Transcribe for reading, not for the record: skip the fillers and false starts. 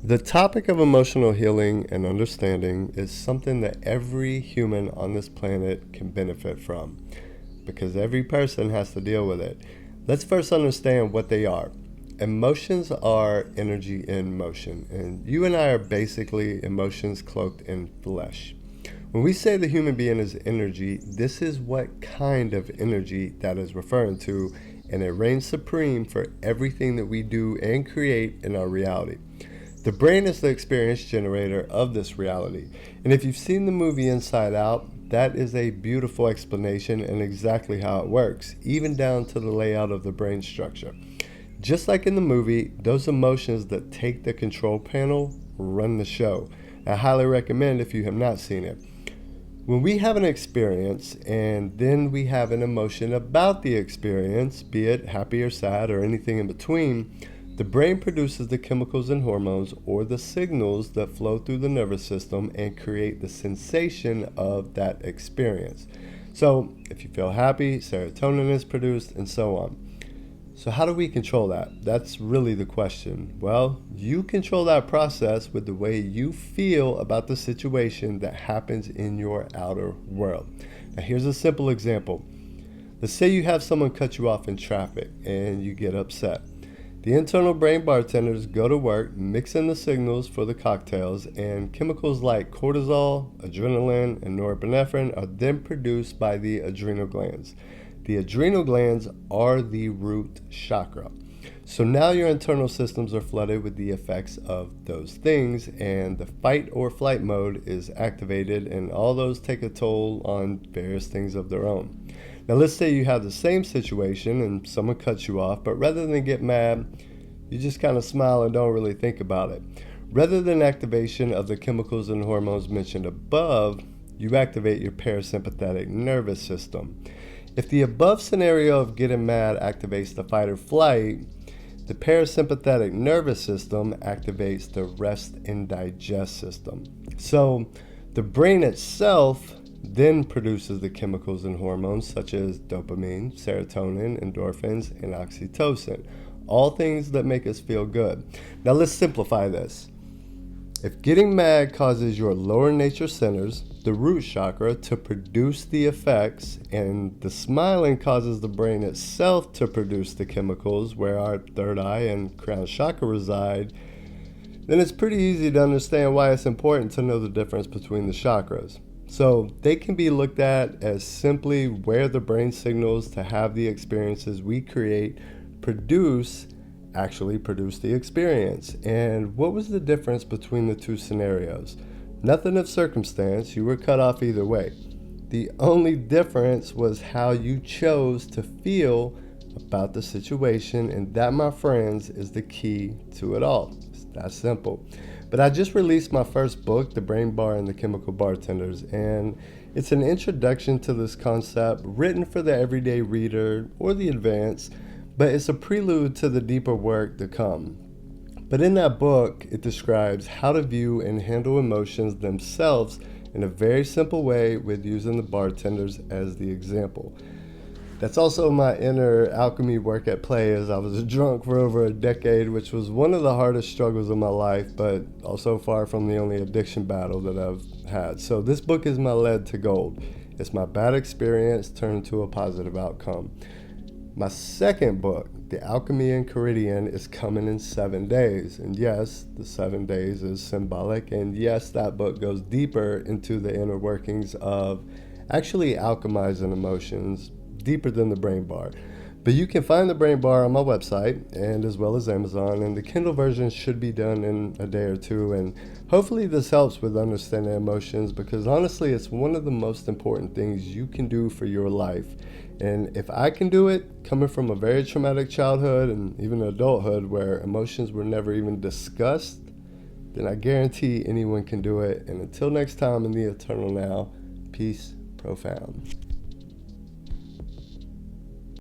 The topic of emotional healing and understanding is something that every human on this planet can benefit from, because every person has to deal with it. Let's first understand what they are. Emotions are energy in motion, and you and I are basically emotions cloaked in flesh. When we say the human being is energy, this is what kind of energy that is referring to, and it reigns supreme for everything that we do and create in our reality. The brain is the experience generator of this reality. And if you've seen the movie Inside Out, that is a beautiful explanation and exactly how it works, even down to the layout of the brain structure. Just like in the movie, those emotions that take the control panel run the show. I highly recommend if you have not seen it. When we have an experience and then we have an emotion about the experience, be it happy or sad or anything in between, the brain produces the chemicals and hormones, or the signals that flow through the nervous system and create the sensation of that experience. So if you feel happy, serotonin is produced, and so on. So how do we control that? That's really the question. Well, you control that process with the way you feel about the situation that happens in your outer world. Now here's a simple example. Let's say you have someone cut you off in traffic and you get upset. The internal brain bartenders go to work mixing the signals for the cocktails, and chemicals like cortisol, adrenaline, and norepinephrine are then produced by the adrenal glands. The adrenal glands are the root chakra. So now your internal systems are flooded with the effects of those things, and the fight or flight mode is activated, and all those take a toll on various things of their own. Now let's say you have the same situation and someone cuts you off, but rather than get mad, you just kind of smile and don't really think about it. Rather than activation of the chemicals and hormones mentioned above, you activate your parasympathetic nervous system. If the above scenario of getting mad activates the fight or flight, the parasympathetic nervous system activates the rest and digest system. So the brain itself then produces the chemicals and hormones such as dopamine, serotonin, endorphins, and oxytocin, all things that make us feel good. Now let's simplify this. If getting mad causes your lower nature centers, the root chakra, to produce the effects, and the smiling causes the brain itself to produce the chemicals where our third eye and crown chakra reside, then it's pretty easy to understand why it's important to know the difference between the chakras. So they can be looked at as simply where the brain signals to have the experiences we create actually produce the experience. And what was the difference between the two scenarios? Nothing of circumstance. You were cut off either way. The only difference was how you chose to feel about the situation, and that, my friends, is the key to it all. It's that simple. But I just released my first book, The Brain Bar and the Chemical Bartenders, and it's an introduction to this concept written for the everyday reader or the advanced, but it's a prelude to the deeper work to come. But in that book, it describes how to view and handle emotions themselves in a very simple way, with using the bartenders as the example. That's also my inner alchemy work at play, as I was drunk for over a decade, which was one of the hardest struggles of my life, but also far from the only addiction battle that I've had. So this book is my lead to gold. It's my bad experience turned to a positive outcome. My second book, The Alchemy in Caridian, is coming in 7 days. And yes, the 7 days is symbolic. And yes, that book goes deeper into the inner workings of actually alchemizing emotions, deeper than the brain bar. But you can find the brain bar on my website, and as well as Amazon, and the Kindle version should be done in a day or two. And hopefully this helps with understanding emotions, because honestly, it's one of the most important things you can do for your life. And if I can do it, coming from a very traumatic childhood and even adulthood where emotions were never even discussed, then I guarantee anyone can do it. And until next time, in the eternal now, peace profound.